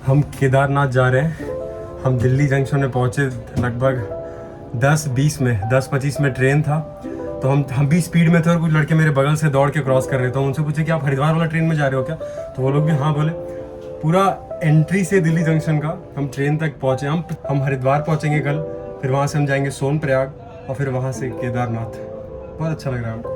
हम केदारनाथ जा रहे हैं। हम दिल्ली जंक्शन में पहुंचे लगभग 10-25 में ट्रेन था। तो हम भी स्पीड में थे और कुछ लड़के मेरे बगल से दौड़ के क्रॉस कर रहे थे। उनसे पूछे कि आप हरिद्वार वाला ट्रेन में जा रहे हो क्या? तो वो लोग भी हाँ बोले। पूरा एंट्री से दिल्ली जंक्शन का हम ट्रेन तक पहुँचे। हम हरिद्वार पहुँचेंगे कल, फिर वहाँ से हम जाएंगे सोनप्रयाग और फिर वहाँ से केदारनाथ। बहुत अच्छा लग रहा है हमको।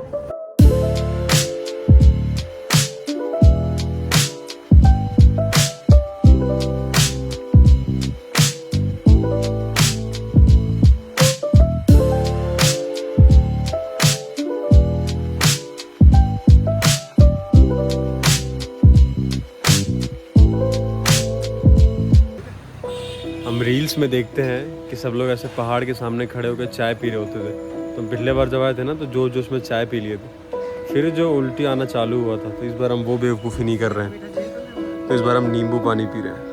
हम रील्स में देखते हैं कि सब लोग ऐसे पहाड़ के सामने खड़े होकर चाय पी रहे होते थे। तो पिछले बार जब आए थे ना तो जोश जोश में चाय पी लिए थे, फिर जो उल्टी आना चालू हुआ था। तो इस बार हम वो बेवकूफ़ी नहीं कर रहे हैं। तो इस बार हम नींबू पानी पी रहे हैं।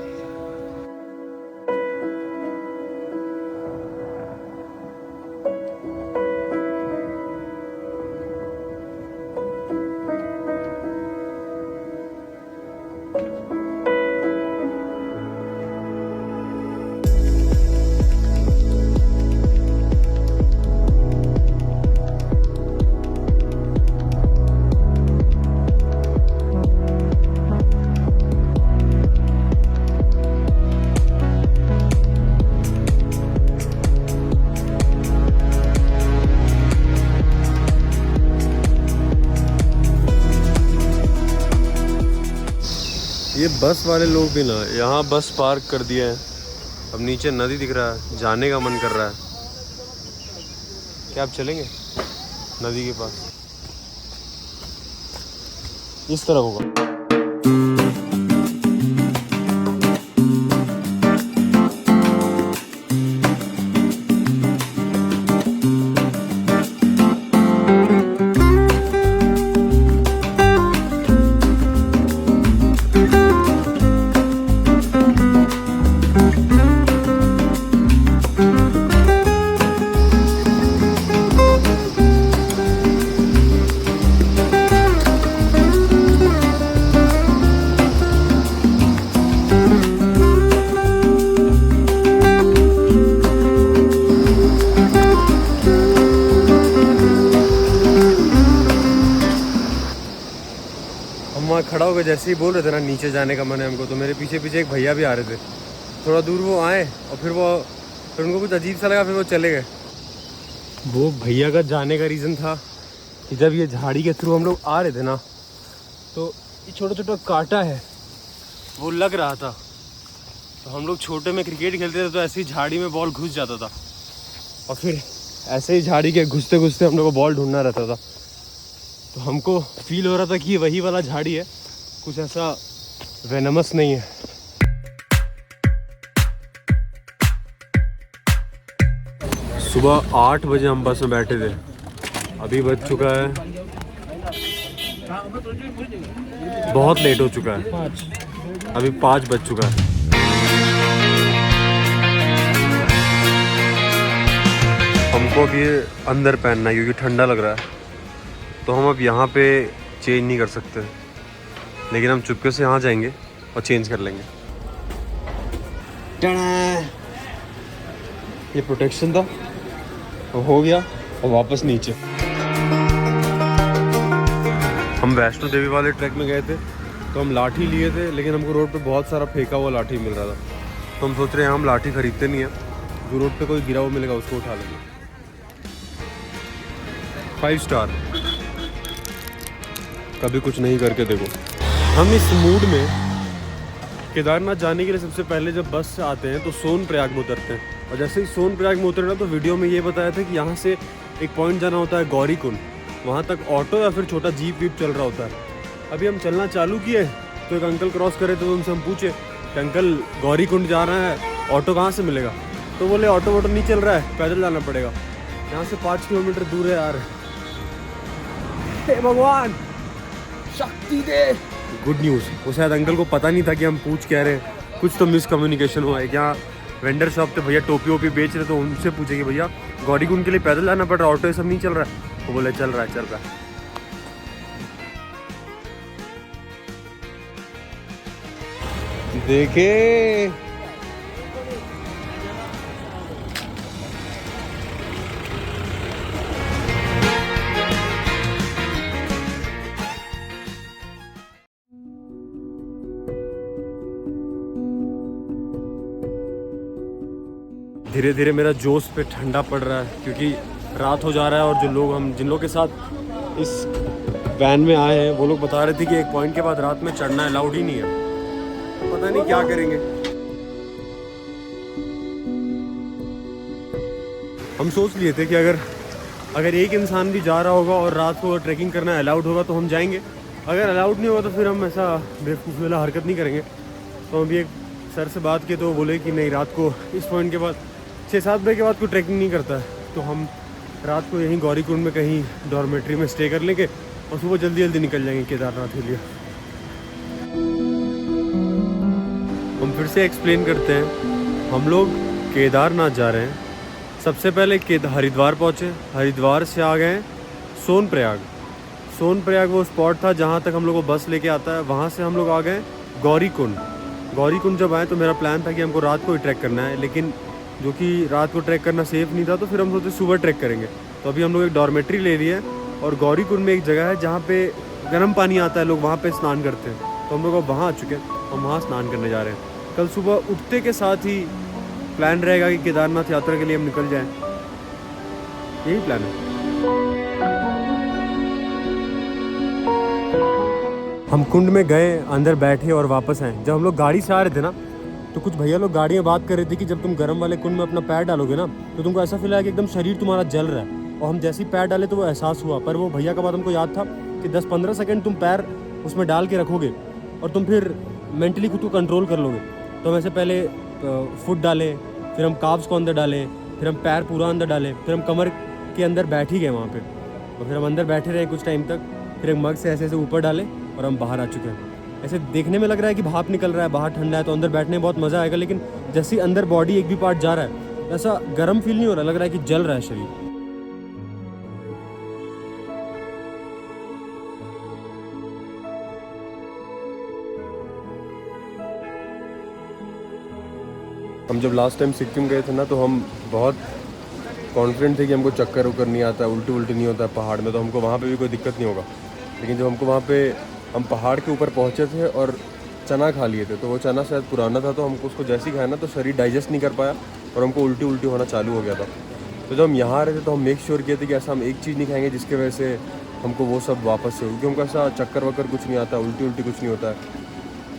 ये बस वाले लोग भी ना यहाँ बस पार्क कर दिए हैं। अब नीचे नदी दिख रहा है, जाने का मन कर रहा है। क्या आप चलेंगे नदी के पास? इस तरफ होगा। वहाँ खड़ा हो गया, जैसे ही बोल रहे थे ना नीचे जाने का मन है हमको, तो मेरे पीछे पीछे एक भैया भी आ रहे थे। थोड़ा दूर वो आए और फिर उनको कुछ अजीब सा लगा, फिर वो चले गए। वो भैया का जाने का रीज़न था कि जब ये झाड़ी के थ्रू हम लोग आ रहे थे ना, तो ये छोटा छोटा कांटा है वो लग रहा था। तो हम लोग छोटे में क्रिकेट खेलते थे तो ऐसे ही झाड़ी में बॉल घुस जाता था और फिर ऐसे ही झाड़ी के घुसते घुसते हम लोग को बॉल ढूंढना रहता था। तो हमको फील हो रहा था कि ये वही वाला झाड़ी है, कुछ ऐसा वेनमस नहीं है। सुबह 8 बजे हम बस में बैठे थे, अभी बज चुका है, बहुत लेट हो चुका है, अभी 5 बज चुका है। हमको अभी अंदर पहनना है क्योंकि ठंडा लग रहा है। तो हम अब यहाँ पे चेंज नहीं कर सकते, लेकिन हम चुपके से यहाँ जाएंगे और चेंज कर लेंगे। ये प्रोटेक्शन था, हो गया और वापस नीचे। हम वैष्णो देवी वाले ट्रैक में गए थे तो हम लाठी लिए थे, लेकिन हमको रोड पे बहुत सारा फेंका हुआ लाठी मिल रहा था। तो हम सोच रहे हैं हम लाठी खरीदते नहीं है, जो रोड पे कोई गिरा हुआ मिलेगा उसको उठा लेंगे। 5 स्टार, कभी कुछ नहीं करके देखो। हम इस मूड में केदारनाथ जाने के लिए सबसे पहले जब बस से आते हैं तो सोनप्रयाग में उतरते हैं। और जैसे ही सोनप्रयाग में उतरे ना तो वीडियो में ये बताया था कि यहाँ से एक पॉइंट जाना होता है गौरीकुंड, वहाँ तक ऑटो या फिर छोटा जीप वीप चल रहा होता है। अभी हम चलना चालू किए तो एक अंकल क्रॉस करे तो उनसे हम पूछे कि अंकल गौरीकुंड जा रहा है, ऑटो कहाँ से मिलेगा? तो बोले ऑटो वोटो नहीं चल रहा है, पैदल जाना पड़ेगा, यहाँ से 5 किलोमीटर दूर है यार। हे भगवान शक्ति दे। गुड न्यूज़, वो शायद अंकल को पता नहीं था कि हम पूछ कह रहे हैं, कुछ तो मिसकम्युनिकेशन हुआ है। क्या वेंडर शॉप पे भैया टोपी वोपी बेच रहे, तो उनसे पूछे कि भैया गौरीकुंड के लिए पैदल जाना पड़ रहा है, ऑटो ये सब नहीं चल रहा है? वो बोले चल रहा है। देखे धीरे धीरे मेरा जोश पे ठंडा पड़ रहा है क्योंकि रात हो जा रहा है और जो लोग हम जिन लोगों के साथ इस वैन में आए हैं वो लोग बता रहे थे कि एक पॉइंट के बाद रात में चढ़ना अलाउड ही नहीं है। पता नहीं क्या करेंगे। हम सोच लिए थे कि अगर एक इंसान भी जा रहा होगा और रात को ट्रैकिंग करना अलाउड होगा तो हम जाएंगे, अगर अलाउड नहीं होगा तो फिर हम ऐसा बेवकूफ़ी वाला हरकत नहीं करेंगे। तो अभी एक सर से बात की तो वो बोले कि नहीं, रात को इस पॉइंट के बाद 6-7 बजे के बाद कोई ट्रैकिंग नहीं करता है, तो हम रात को यहीं गौरीकुंड में कहीं डॉर्मेट्री में स्टे कर लेंगे और सुबह जल्दी जल्दी निकल जाएंगे केदारनाथ के लिए। हम फिर से एक्सप्लेन करते हैं। हम लोग केदारनाथ जा रहे हैं। सबसे पहले हरिद्वार पहुँचे, हरिद्वार से आ गए सोनप्रयाग। सोनप्रयाग वो स्पॉट था जहाँ तक हम लोग को बस लेके आता है। वहाँ से हम लोग आ गए गौरीकुंड। गौरीकुंड जब आए तो मेरा प्लान था कि हमको रात को ही ट्रैक करना है, लेकिन जो कि रात को ट्रैक करना सेफ़ नहीं था, तो फिर हम सोचे सुबह ट्रैक करेंगे। तो अभी हम लोग एक डॉर्मेट्री ले लिए और गौरीकुंड में एक जगह है जहाँ पे गर्म पानी आता है, लोग वहाँ पे स्नान करते हैं। तो हम लोग अब वहाँ आ चुके हैं, हम वहाँ स्नान करने जा रहे हैं। कल सुबह उठते के साथ ही प्लान रहेगा कि केदारनाथ यात्रा के लिए हम निकल जाएँ। यही प्लान है। हम कुंड में गए, अंदर बैठे और वापस आए। जब हम लोग गाड़ी से आ रहे थे ना, तो कुछ भैया लोग गाड़ी में बात कर रहे थे कि जब तुम गर्म वाले कुंड में अपना पैर डालोगे ना तो तुमको ऐसा फील आया कि एकदम शरीर तुम्हारा जल रहा है। और हम जैसे ही पैर डाले तो वो एहसास हुआ। पर वो भैया का बात हमको याद था कि 10-15 सेकंड तुम पैर उसमें डाल के रखोगे और तुम फिर मेंटली खुद को कंट्रोल कर लोगे। तो हम ऐसे पहले फुट डाले, फिर हम काव्स को अंदर डाले, फिर हम पैर पूरा अंदर डाले, फिर हम कमर के अंदर बैठ ही गए वहाँ पर। और फिर हम अंदर बैठे रहे कुछ टाइम तक, फिर एक मग से ऐसे ऐसे ऊपर डाले और हम बाहर आ चुके हैं। ऐसे देखने में लग रहा है कि भाप निकल रहा है, बाहर ठंडा है, तो अंदर बैठने में बहुत मज़ा आएगा, लेकिन जैसे ही अंदर बॉडी एक भी पार्ट जा रहा है ऐसा गर्म फील नहीं हो रहा, लग रहा है कि जल रहा है शरीर। हम जब लास्ट टाइम सिक्किम गए थे ना तो हम बहुत कॉन्फिडेंट थे कि हमको चक्कर उक्कर नहीं आता, उल्टी नहीं होता पहाड़ में, तो हमको वहाँ पे भी कोई दिक्कत नहीं होगा। लेकिन जब हमको वहाँ पे हम पहाड़ के ऊपर पहुँचे थे और चना खा लिए थे, तो वो चना शायद पुराना था, तो हमको उसको जैसे ही खाया ना तो शरीर डाइजेस्ट नहीं कर पाया और हमको उल्टी होना चालू हो गया था। तो जब हम यहाँ आ रहे थे तो हम मेक श्योर किए थे कि ऐसा हम एक चीज़ नहीं खाएंगे जिसकी वजह से हमको वो सब वापस से हो, क्योंकि हमको ऐसा चक्कर वक्कर कुछ नहीं आता, उल्टी कुछ नहीं होता है।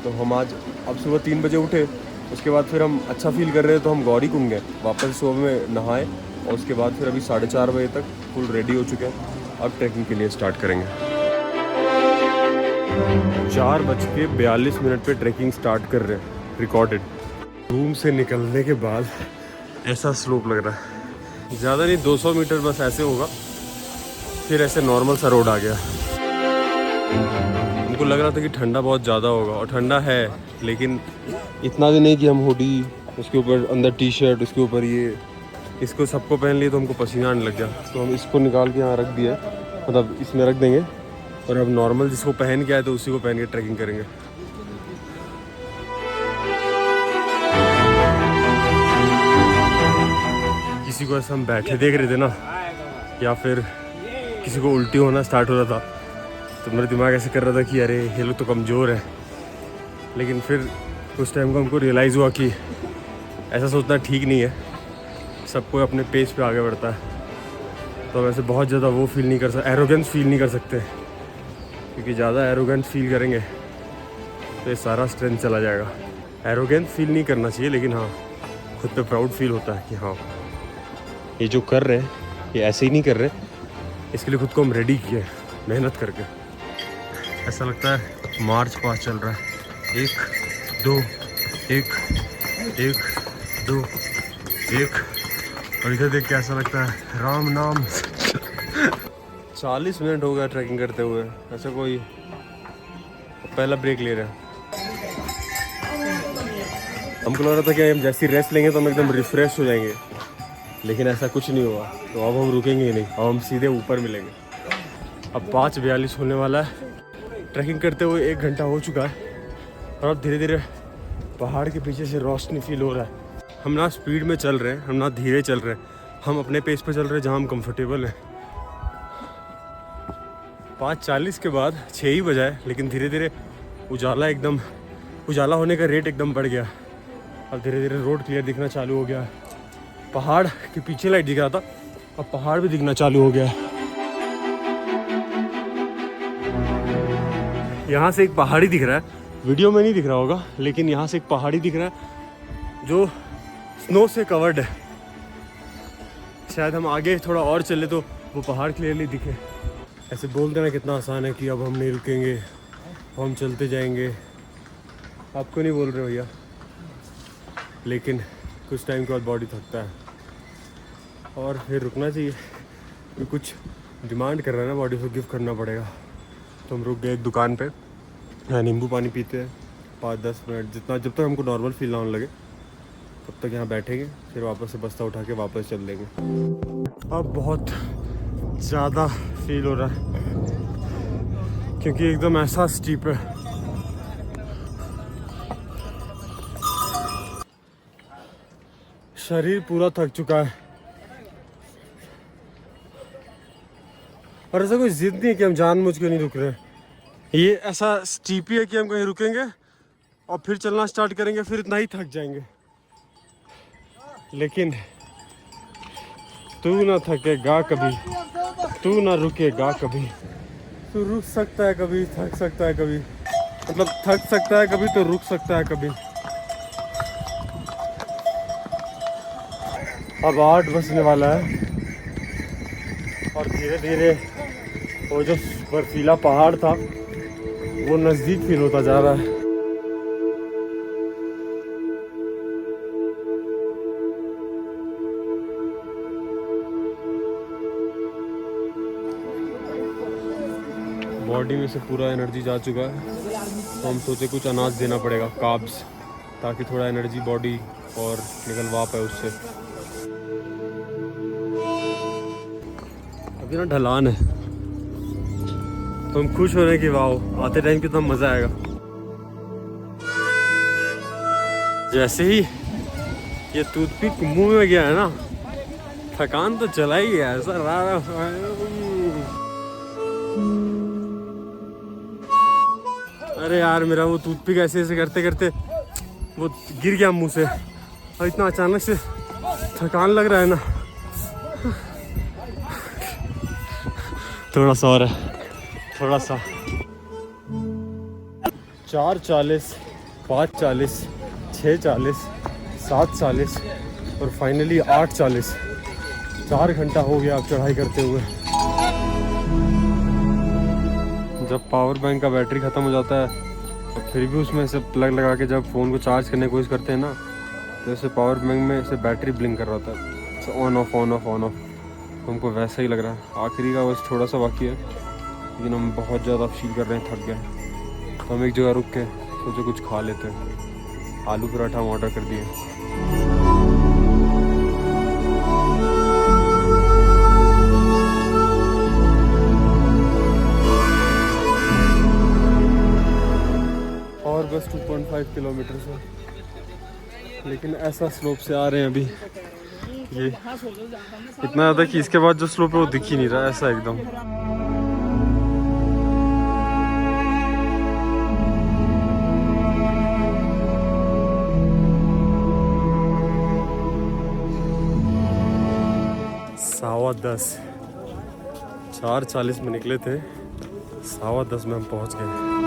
तो हम आज अब सुबह 3 बजे उठे, उसके बाद फिर हम अच्छा फील कर रहे थे तो हम गौरीकुंड गए, वापस सुबह में नहाए और उसके बाद फिर अभी 4:30 बजे तक फुल रेडी हो चुके हैं। अब ट्रैकिंग के लिए स्टार्ट करेंगे। 4:42 पे ट्रैकिंग स्टार्ट कर रहे हैं, रिकॉर्डेड। रूम से निकलने के बाद ऐसा स्लोप लग रहा है, ज़्यादा नहीं 200 मीटर बस ऐसे होगा, फिर ऐसे नॉर्मल सा रोड आ गया। हमको लग रहा था कि ठंडा बहुत ज़्यादा होगा और ठंडा है, लेकिन इतना भी नहीं कि हम हुडी, उसके ऊपर अंदर टी शर्ट, उसके ऊपर ये, इसको सबको पहन लिए तो हमको पसीना आने लग गया। तो हम इसको निकाल के यहाँ रख दिया, मतलब इसमें रख देंगे और अब नॉर्मल जिसको पहन के आए तो उसी को पहन के ट्रैकिंग करेंगे। किसी को ऐसा हम बैठे देख रहे थे ना, या फिर किसी को उल्टी होना स्टार्ट हो रहा था, तो मेरा दिमाग ऐसे कर रहा था कि अरे ये लोग तो कमज़ोर है। लेकिन फिर कुछ टाइम को हमको रियलाइज़ हुआ कि ऐसा सोचना ठीक नहीं है, सबको अपने पेस पे आगे बढ़ता है। तो हम ऐसे बहुत ज़्यादा वो फील नहीं कर सकते, एरोगेंस फील नहीं कर सकते, क्योंकि ज़्यादा एरोगेंस फील करेंगे तो ये सारा स्ट्रेंथ चला जाएगा। एरोगेंस फील नहीं करना चाहिए, लेकिन हाँ खुद पे प्राउड फील होता है कि हाँ ये जो कर रहे हैं ये ऐसे ही नहीं कर रहे, इसके लिए खुद को हम रेडी किए मेहनत करके। ऐसा लगता है मार्च पास चल रहा है, 1 2 1 1 2 1, और इधर देख के ऐसा लगता है राम नाम। 40 मिनट हो गया ट्रैकिंग करते हुए, ऐसा कोई पहला ब्रेक ले रहे हैं। हमको लग रहा था कि हम जैसी रेस्ट लेंगे तो हम एकदम रिफ्रेश हो जाएंगे, लेकिन ऐसा कुछ नहीं हुआ। तो अब हम रुकेंगे ही नहीं, अब हम सीधे ऊपर मिलेंगे। अब 5:42 होने वाला है, ट्रैकिंग करते हुए 1 घंटा हो चुका है और अब धीरे धीरे पहाड़ के पीछे से रोशनी फील हो रहा है। हम ना स्पीड में चल रहे हैं, हम ना धीरे चल रहे हैं, हम अपने पेस पे चल रहे हैं जहाँ हम कंफर्टेबल हैं। 5:40 के बाद 6 ही बजा है, लेकिन धीरे धीरे उजाला होने का रेट एकदम बढ़ गया। अब धीरे धीरे रोड क्लियर दिखना चालू हो गया। पहाड़ के पीछे लाइट दिख रहा था, अब पहाड़ भी दिखना चालू हो गया। यहाँ से एक पहाड़ी दिख रहा है, वीडियो में नहीं दिख रहा होगा, लेकिन यहाँ से एक पहाड़ी दिख रहा है जो स्नो से कवर्ड है। शायद हम आगे थोड़ा और चले तो वो पहाड़ क्लियरली दिखे। ऐसे बोल देना कितना आसान है कि अब हम नहीं रुकेंगे, हम चलते जाएंगे। आपको नहीं बोल रहे भैया, लेकिन कुछ टाइम के बाद बॉडी थकता है और फिर रुकना चाहिए। कुछ डिमांड कर रहा है ना बॉडी, को गिफ्ट करना पड़ेगा। तो हम रुक गए एक दुकान पे, यहाँ नींबू पानी पीते हैं 5-10 मिनट, जितना जब तक हमको नॉर्मल फील ना होने लगे तब तक यहाँ बैठेंगे, फिर वापस से बस्ता उठा के वापस चल देंगे। अब बहुत ज़्यादा फील हो रहा है क्योंकि एकदम ऐसा स्टीप है। शरीर पूरा थक चुका है और ऐसा कोई जिद नहीं है कि हम जानबूझ के नहीं रुक रहे। ये ऐसा स्टीप ही है कि हम कहीं रुकेंगे और फिर चलना स्टार्ट करेंगे, फिर इतना ही थक जाएंगे। लेकिन तू ना थकेगा कभी, तू ना रुकेगा कभी। तू रुक सकता है कभी, थक सकता है कभी, मतलब थक सकता है कभी तो रुक सकता है कभी। अब 8 बजने वाला है और धीरे धीरे वो जो बर्फीला पहाड़ था वो नज़दीक फील होता जा रहा है। बॉडी में से पूरा एनर्जी जा चुका है, तो हम सोचे कुछ अनाज देना पड़ेगा, कार्ब्स, ताकि थोड़ा एनर्जी बॉडी और निकलवा पाए उससे। अभी ना ढलान है तो हम खुश हो रहे हैं कि वाह आते टाइम कितना मज़ा आएगा। जैसे ही ये टूथपिक मुंह में गया है ना, थकान तो चला ही गया ऐसा रहा। अरे यार मेरा वो टूथपिक ऐसे ऐसे करते करते वो गिर गया मुंह से और इतना अचानक से थकान लग रहा है ना। थोड़ा सा और है, थोड़ा सा। 4:40, 5:40, 6:40, 7:40 और फाइनली 8:40। 4 घंटा हो गया अब चढ़ाई करते हुए। जब पावर बैंक का बैटरी ख़त्म हो जाता है तो फिर भी उसमें से प्लग लगा के जब फ़ोन को चार्ज करने की कोशिश करते हैं ना, तो ऐसे पावर बैंक में ऐसे बैटरी ब्लिंक कर रहा होता है, on off on off on off. हमको वैसा ही लग रहा है। आखिरी का बस थोड़ा सा बाकी है, लेकिन हम बहुत ज़्यादा फील कर रहे हैं, थक गए। तो हम एक जगह रुक के सोचे कुछ खा लेते हैं। आलू पराठा हम ऑर्डर कर दिए। और बस 2.5 किलोमीटर से, लेकिन ऐसा स्लोप से आ रहे हैं अभी, ये इतना ज़्यादा कि इसके बाद जो स्लोप है वो दिख ही नहीं रहा, ऐसा एकदम। सवा 10, 4:40 में निकले थे, 10:15 में हम पहुंच गए।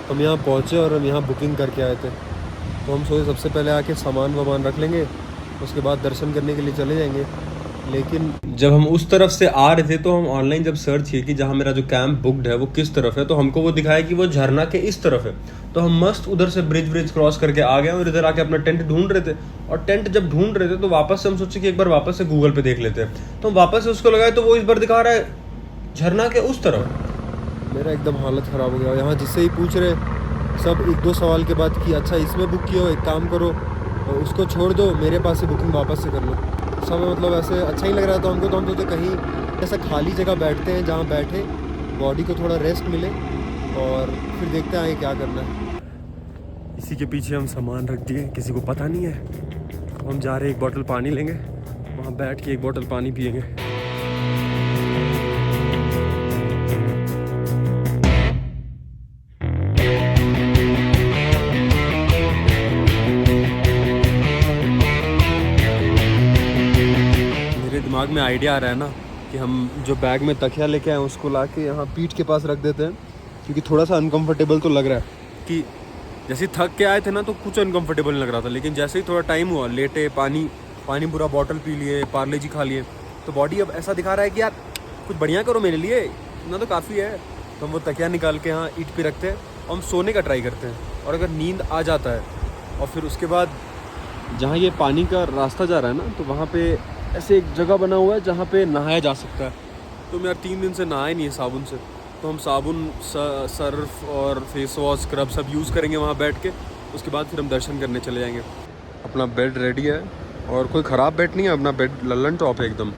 हम यहाँ पहुँचे और हम यहाँ बुकिंग करके आए थे, तो हम सोचे सबसे पहले आके सामान वामान रख लेंगे, उसके बाद दर्शन करने के लिए चले जाएंगे। लेकिन जब हम उस तरफ से आ रहे थे तो हम ऑनलाइन जब सर्च किए कि जहाँ मेरा जो कैंप बुकड है वो किस तरफ है, तो हमको वो दिखाया कि वो झरना के इस तरफ है। तो हम मस्त उधर से ब्रिज क्रॉस करके आ गए और इधर आके अपना टेंट ढूंढ रहे थे। और टेंट जब ढूंढ रहे थे तो वापस से हम सोचे कि एक बार वापस से गूगल पे देख लेते हैं, तो हम वापस से उसको लगाए तो वो इस बार दिखा रहा है झरना के उस तरफ। मेरा एकदम हालत ख़राब हो गया। यहाँ जिससे ही पूछ रहे सब एक दो सवाल के बाद कि अच्छा इसमें बुक किया हो, एक काम करो उसको छोड़ दो, मेरे पास से बुकिंग वापस से कर लो। सब मतलब ऐसे अच्छा ही लग रहा था हमको, तो हम सोचे कहीं ऐसा खाली जगह बैठते हैं जहाँ बैठे बॉडी को थोड़ा रेस्ट मिले और फिर देखते हैं आगे क्या करना है। इसी के पीछे हम सामान रख दिए, किसी को पता नहीं है। अब हम जा रहे हैं, एक बोतल पानी लेंगे, वहाँ बैठ के एक बोतल पानी पिएंगे। दिमाग में आइडिया आ रहा है ना कि हम जो बैग में तकिया लेके आए उसको ला के यहाँ पीठ के पास रख देते हैं, क्योंकि थोड़ा सा अनकंफर्टेबल तो लग रहा है। कि जैसे थक के आए थे ना तो कुछ अनकंफर्टेबल लग रहा था, लेकिन जैसे ही थोड़ा टाइम हुआ लेटे पानी पूरा बॉटल पी लिए, पार्ले जी खा लिए, तो बॉडी अब ऐसा दिखा रहा है कि यार कुछ बढ़िया करो मेरे लिए, इतना तो काफ़ी है। तो हम वो तकिया निकाल के यहाँ ईंट पे रखते हैं और हम सोने का ट्राई करते हैं। और अगर नींद आ जाता है और फिर उसके बाद जहाँ ये पानी का रास्ता जा रहा है ना, तो वहाँ पे ऐसे एक जगह बना हुआ है जहाँ पे नहाया जा सकता है। तो मैं यार 3 दिन से नहाया नहीं है साबुन से, तो हम साबुन सर्फ और फेस वॉश स्क्रब सब यूज़ करेंगे वहाँ बैठ के। उसके बाद फिर हम दर्शन करने चले जाएंगे। अपना बेड रेडी है और कोई ख़राब बेड नहीं है, अपना बेड लल्लन टॉप है एकदम।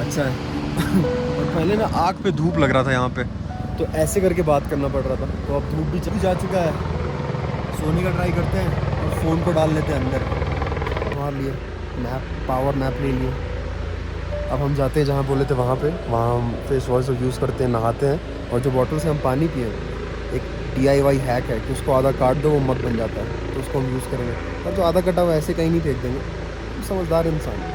अच्छा है। और पहले ना आँख पे धूप लग रहा था यहाँ पे, तो ऐसे करके बात करना पड़ रहा था। तो अब धूप भी चली जा चुका है, सोने का ट्राई करते हैं और फ़ोन को डाल लेते हैं अंदर। वहाँ लिए पावर नैप ले लिए। अब हम जाते हैं जहाँ बोले थे वहाँ हम फेस वॉश यूज़ करते हैं, नहाते हैं। और जो बॉटल से हम पानी पिए, एक DIY हैक है कि उसको आधा काट दो, वो मग बन जाता है, तो उसको हम यूज़ करेंगे। पर जो आधा कटा हुआ ऐसे कहीं नहीं फेंक देंगे, समझदार इंसान।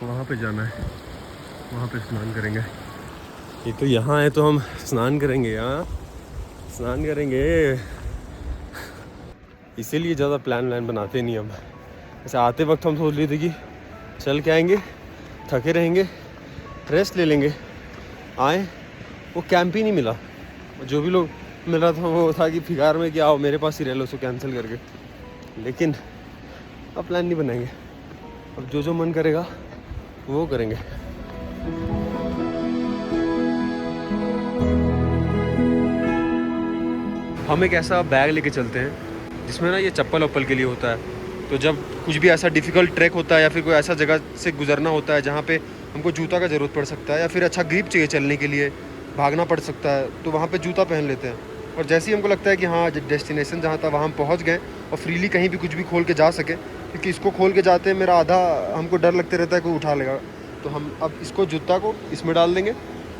वहाँ पे जाना है, वहाँ पे स्नान करेंगे। ये तो यहाँ है तो हम स्नान करेंगे, यहाँ स्नान करेंगे। इसीलिए ज़्यादा प्लान बनाते नहीं हम। ऐसे आते वक्त हम सोच लिए थे कि चल के आएंगे, थके रहेंगे, रेस्ट ले लेंगे। आए वो कैंप ही नहीं मिला, जो भी लोग मिल रहा था वो था कि फिगार में कि आओ मेरे पास ही रह लो, उसको कैंसिल करके। लेकिन अब प्लान नहीं बनाएंगे, अब जो मन करेगा वो करेंगे। हम एक ऐसा बैग लेके चलते हैं जिसमें ना ये चप्पल वप्पल के लिए होता है। तो जब कुछ भी ऐसा डिफ़िकल्ट ट्रैक होता है या फिर कोई ऐसा जगह से गुजरना होता है जहाँ पे हमको जूता का ज़रूरत पड़ सकता है, या फिर अच्छा ग्रिप चाहिए चलने के लिए, भागना पड़ सकता है, तो वहाँ पे जूता पहन लेते हैं। और जैसे ही हमको लगता है कि हाँ डेस्टिनेशन जहाँ था वहाँ हम पहुँच गए और फ्रीली कहीं भी कुछ भी खोल के जा सके, क्योंकि इसको खोल के जाते हैं मेरा आधा हमको डर लगते रहता है कोई उठा लेगा। तो हम अब इसको जूता को इसमें डाल देंगे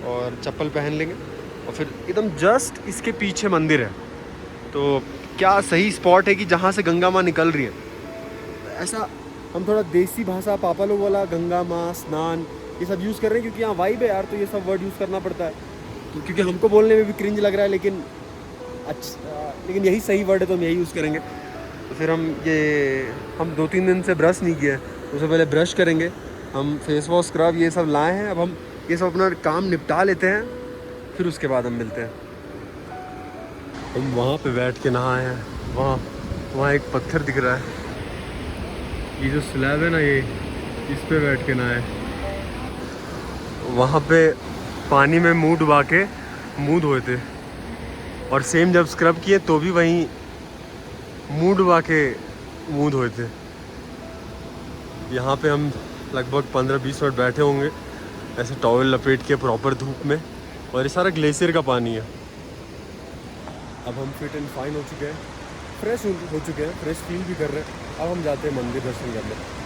और चप्पल पहन लेंगे और फिर एकदम जस्ट इसके पीछे मंदिर है। तो क्या सही स्पॉट है कि जहाँ से गंगा माँ निकल रही है। ऐसा हम थोड़ा देसी भाषा पापा लोग वाला गंगा माँ स्नान ये सब यूज़ कर रहे हैं, क्योंकि यहाँ वाइब है यार, तो ये सब वर्ड यूज़ करना पड़ता है। तो क्योंकि हमको बोलने में भी क्रिंज लग रहा है, लेकिन लेकिन यही सही वर्ड है तो हम यही यूज़ करेंगे। तो फिर हम 2-3 दिन से ब्रश नहीं किए, उससे पहले ब्रश करेंगे। हम फेस वॉश स्क्रब ये सब लाए हैं, अब हम ये सब अपना काम निपटा लेते हैं, फिर उसके बाद हम मिलते हैं। हम वहाँ पे बैठ के नहाए हैं, वहाँ एक पत्थर दिख रहा है, ये जो स्लैब है ना, ये इस पे बैठ के नहाए। वहाँ पे पानी में मुँह डुबा के मुँह धोए थे, और सेम जब स्क्रब किए तो भी वहीं मुँह डुबा के मुँह धोए थे। यहाँ पे हम लगभग 15-20 मिनट बैठे होंगे ऐसे टॉवल लपेट के प्रॉपर धूप में, और ये सारा ग्लेशियर का पानी है। अब हम फिट एंड फाइन हो चुके हैं, फ्रेश हो चुके हैं, फ्रेश फील भी कर रहे हैं। अब हम जाते हैं मंदिर दर्शन करने।